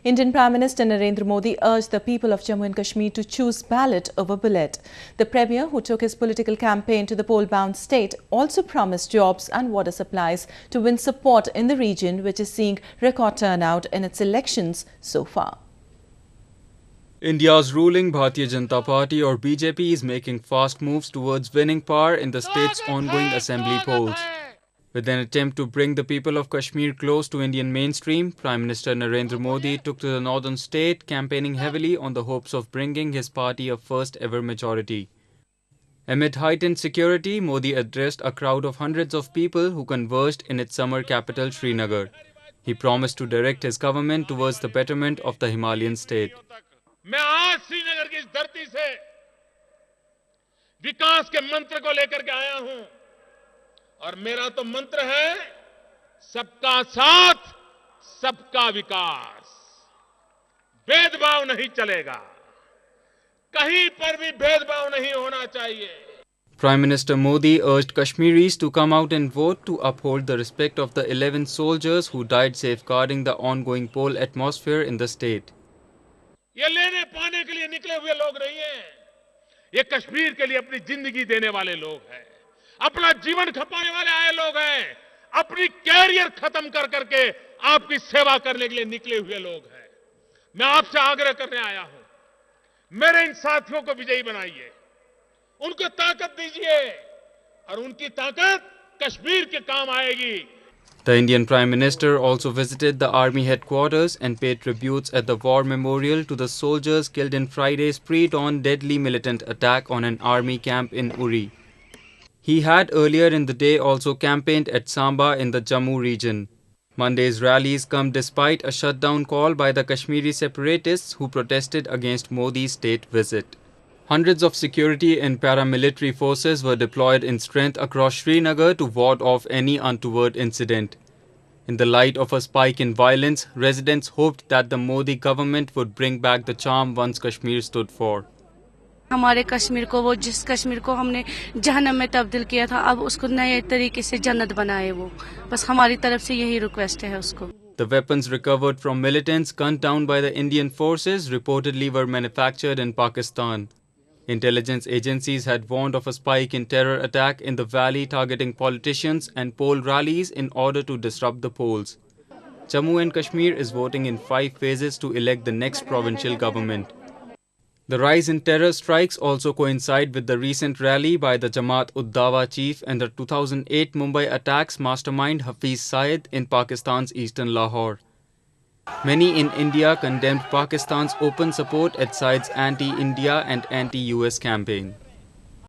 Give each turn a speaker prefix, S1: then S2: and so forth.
S1: Indian Prime Minister Narendra Modi urged the people of Jammu and Kashmir to choose ballot over bullet. The Premier, who took his political campaign to the poll-bound state, also promised jobs and water supplies to win support in the region, which is seeing record turnout in its elections so far.
S2: India's ruling Bharatiya Janata Party or BJP is making fast moves towards winning power in the state's ongoing assembly polls. With an attempt to bring the people of Kashmir close to Indian mainstream, Prime Minister Narendra Modi took to the northern state, campaigning heavily on the hopes of bringing his party a first-ever majority. Amid heightened security, Modi addressed a crowd of hundreds of people who converged in its summer capital, Srinagar. He promised to direct his government towards the betterment of the Himalayan state.
S3: मैं आज श्रीनगर की इस धरती से विकास के मंत्र को लेकर के आया हूं और मेरा तो मंत्र है सबका साथ सबका विकास। भेदभाव नहीं चलेगा, कहीं पर भी भेदभाव नहीं होना चाहिए।
S2: Prime Minister Modi urged Kashmiris to come out and vote to uphold the respect of the 11 soldiers who died safeguarding the ongoing poll atmosphere in the state.
S3: ये लेने पाने के लिए निकले हुए लोग नहीं हैं, ये कश्मीर के लिए अपनी जिंदगी देने वाले लोग हैं, अपना जीवन खपाने वाले आए लोग हैं, अपनी कैरियर खत्म कर करके आपकी सेवा करने के लिए निकले हुए लोग हैं। मैं आपसे आग्रह करने आया हूं, मेरे इन साथियों को विजयी बनाइए, उनको ताकत दीजिए और उनकी ताकत कश्मीर के काम आएगी।
S2: The Indian Prime Minister also visited the army headquarters and paid tributes at the war memorial to the soldiers killed in Friday's pre-dawn deadly militant attack on an army camp in Uri. He had earlier in the day also campaigned at Samba in the Jammu region. Monday's rallies come despite a shutdown call by the Kashmiri separatists who protested against Modi's state visit. Hundreds of security and paramilitary forces were deployed in strength across Srinagar to ward off any untoward incident. In the light of a spike in violence, residents hoped that the Modi government would bring back the charm once Kashmir stood for.
S4: हमारे कश्मीर को, वो जिस कश्मीर को हमने जहन्नम में तब्दील किया था, अब उसको नए तरीके से जन्नत बनाए वो। बस हमारी तरफ से यही रिक्वेस्ट है उसको।
S2: The weapons recovered from militants gunned down by the Indian forces reportedly were manufactured in Pakistan. Intelligence agencies had warned of a spike in terror attack in the valley targeting politicians and poll rallies in order to disrupt the polls. Jammu and Kashmir is voting in 5 phases to elect the next provincial government. The rise in terror strikes also coincide with the recent rally by the Jamaat-ud-Dawa chief and the 2008 Mumbai attacks mastermind Hafiz Saeed in Pakistan's eastern Lahore. Many in India condemned Pakistan's open support at Saeed's anti-India and anti-US campaign.